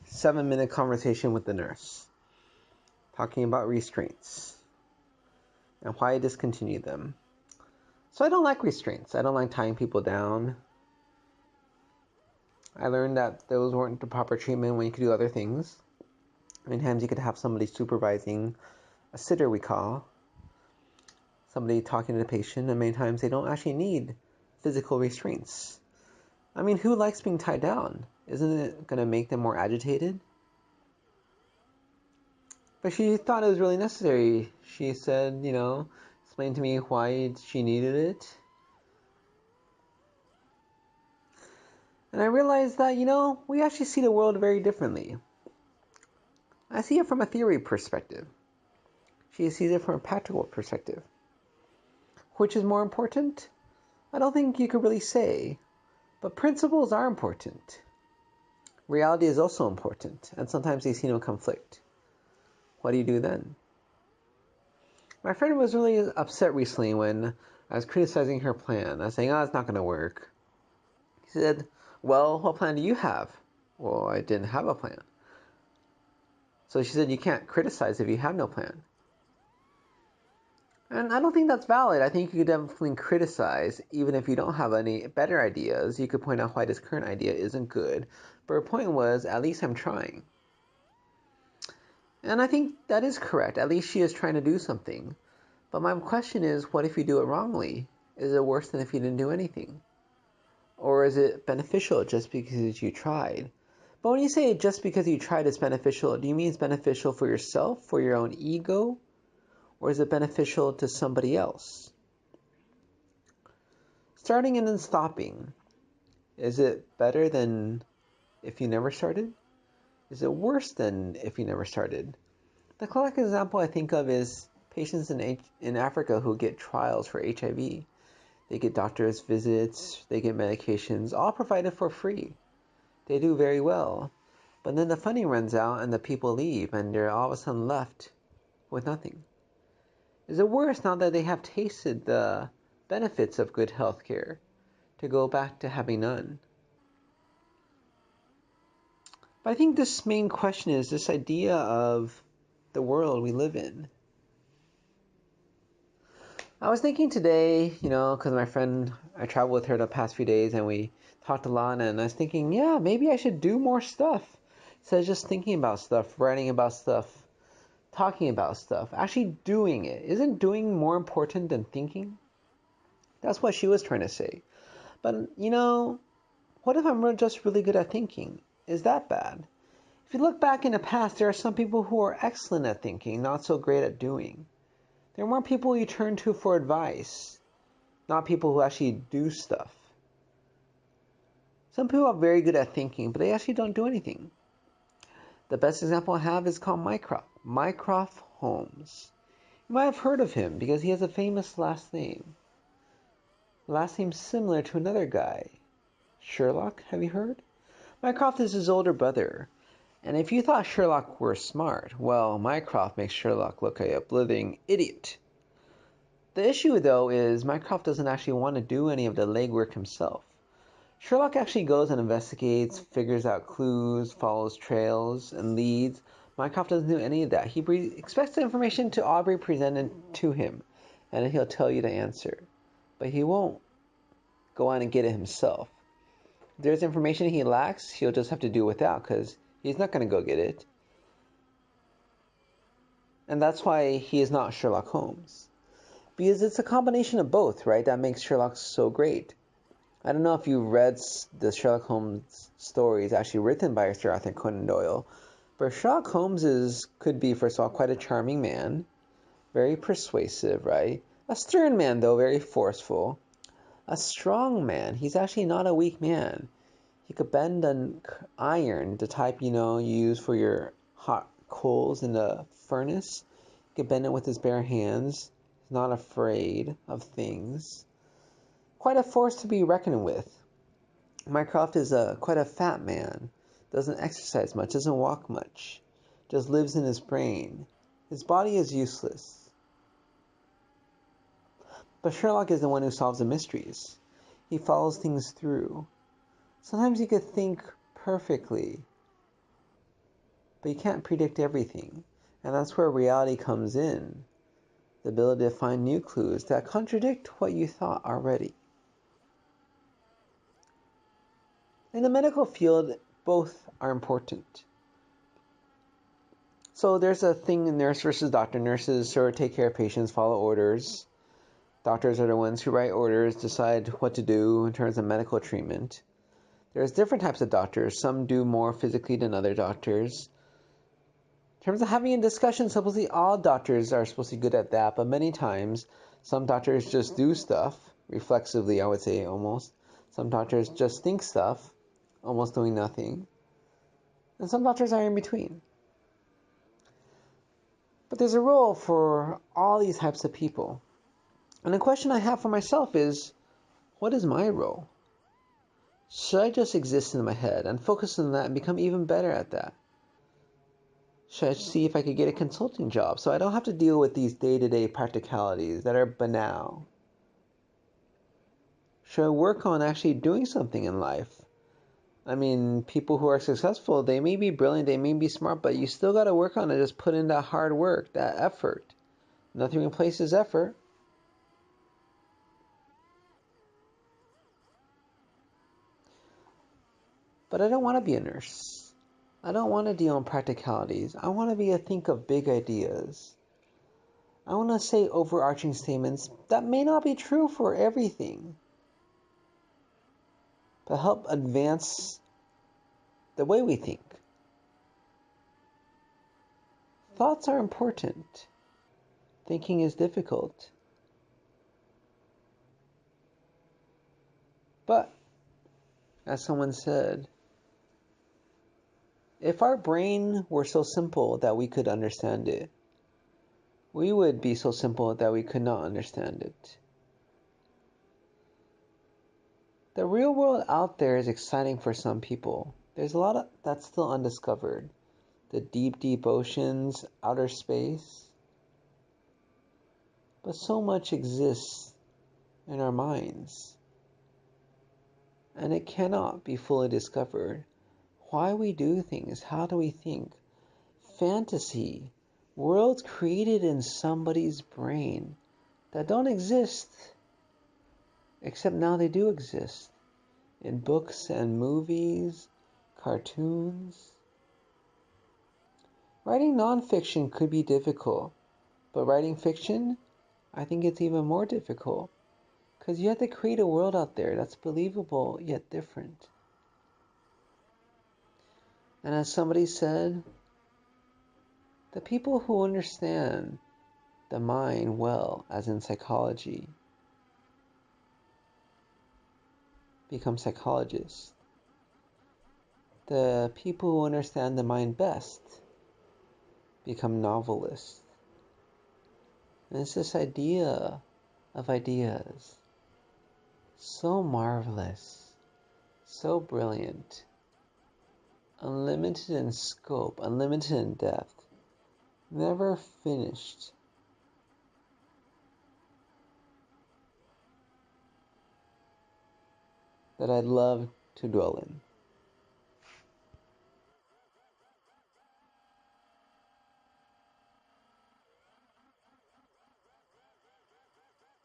7-minute conversation with the nurse, talking about restraints and why I discontinued them. So I don't like restraints. I don't like tying people down. I learned that those weren't the proper treatment when you could do other things. Many times you could have somebody supervising, a sitter we call, somebody talking to the patient, and many times they don't actually need physical restraints. I mean, who likes being tied down? Isn't it going to make them more agitated? But she thought it was really necessary. She said, explained to me why she needed it. And I realized that, we actually see the world very differently. I see it from a theory perspective. She sees it from a practical perspective. Which is more important? I don't think you could really say. But principles are important. Reality is also important, and sometimes they seem to conflict. What do you do then? My friend was really upset recently when I was criticizing her plan. I was saying, it's not going to work. He said, well, what plan do you have? Well, I didn't have a plan. So she said, you can't criticize if you have no plan. And I don't think that's valid. I think you could definitely criticize, even if you don't have any better ideas. You could point out why this current idea isn't good. But her point was, at least I'm trying. And I think that is correct. At least she is trying to do something. But my question is, what if you do it wrongly? Is it worse than if you didn't do anything? Or is it beneficial just because you tried? But when you say just because you tried it's beneficial, do you mean it's beneficial for yourself, for your own ego? Or is it beneficial to somebody else? Starting and then stopping. Is it better than if you never started? Is it worse than if you never started? The classic example I think of is patients in Africa who get trials for HIV. They get doctor's visits, they get medications, all provided for free. They do very well. But then the funding runs out and the people leave and they're all of a sudden left with nothing. Is it worse now that they have tasted the benefits of good health care to go back to having none? But I think this main question is this idea of the world we live in. I was thinking today, because my friend, I traveled with her the past few days and we talked a lot, and I was thinking, yeah, maybe I should do more stuff. Instead of just thinking about stuff, writing about stuff, talking about stuff, actually doing it. Isn't doing more important than thinking? That's what she was trying to say. But, what if I'm just really good at thinking? Is that bad? If you look back in the past, there are some people who are excellent at thinking, not so great at doing. There are more people you turn to for advice, not people who actually do stuff. Some people are very good at thinking, but they actually don't do anything. The best example I have is called Mycroft. Mycroft Holmes. You might have heard of him because he has a famous last name. Last name similar to another guy. Sherlock, have you heard? Mycroft is his older brother. And if you thought Sherlock were smart, well, Mycroft makes Sherlock look like a blithering idiot. The issue, though, is Mycroft doesn't actually want to do any of the legwork himself. Sherlock actually goes and investigates, figures out clues, follows trails, and leads. Mycroft doesn't do any of that. He expects the information to Aubrey presented to him, and then he'll tell you the answer. But he won't go on and get it himself. If there's information he lacks, he'll just have to do without, because he's not going to go get it. And that's why he is not Sherlock Holmes. Because it's a combination of both, right? That makes Sherlock so great. I don't know if you've read the Sherlock Holmes stories actually written by Sir Arthur Conan Doyle, but Sherlock Holmes could be, first of all, quite a charming man, very persuasive, right? A stern man, though, very forceful. A strong man. He's actually not a weak man. He could bend an iron, the type, you use for your hot coals in the furnace. He could bend it with his bare hands. He's not afraid of things. Quite a force to be reckoned with. Mycroft is quite a fat man. Doesn't exercise much, doesn't walk much. Just lives in his brain. His body is useless. But Sherlock is the one who solves the mysteries. He follows things through. Sometimes he could think perfectly. but you can't predict everything. And that's where reality comes in. The ability to find new clues that contradict what you thought already. In the medical field, both are important. So there's a thing in nurse versus doctor. Nurses sort of take care of patients, follow orders. Doctors are the ones who write orders, decide what to do in terms of medical treatment. There's different types of doctors. Some do more physically than other doctors. In terms of having a discussion, supposedly all doctors are supposed to be good at that, but many times some doctors just do stuff, reflexively I would say almost. Some doctors just think stuff, almost doing nothing. And some doctors are in between. But there's a role for all these types of people. And the question I have for myself is, what is my role? Should I just exist in my head and focus on that and become even better at that? Should I see if I could get a consulting job so I don't have to deal with these day-to-day practicalities that are banal? Should I work on actually doing something in life? I mean, people who are successful, they may be brilliant, they may be smart, but you still got to work on it. Just put in that hard work, that effort. Nothing replaces effort. But I don't want to be a nurse. I don't want to deal in practicalities. I want to be a think of big ideas. I want to say overarching statements that may not be true for everything, but help advance the way we think. Thoughts are important. Thinking is difficult. But, as someone said, if our brain were so simple that we could understand it, we would be so simple that we could not understand it. The real world out there is exciting for some people. There's a lot that's still undiscovered. The deep, deep oceans, outer space. But so much exists in our minds, and it cannot be fully discovered. Why we do things, how do we think? Fantasy, worlds created in somebody's brain that don't exist, except now they do exist in books and movies, cartoons. Writing nonfiction could be difficult, but writing fiction, I think it's even more difficult, because you have to create a world out there that's believable yet different. And as somebody said, the people who understand the mind well, as in psychology, become psychologists. The people who understand the mind best become novelists. And it's this idea of ideas, so marvelous, so brilliant, unlimited in scope, unlimited in depth, never finished. That I'd love to dwell in.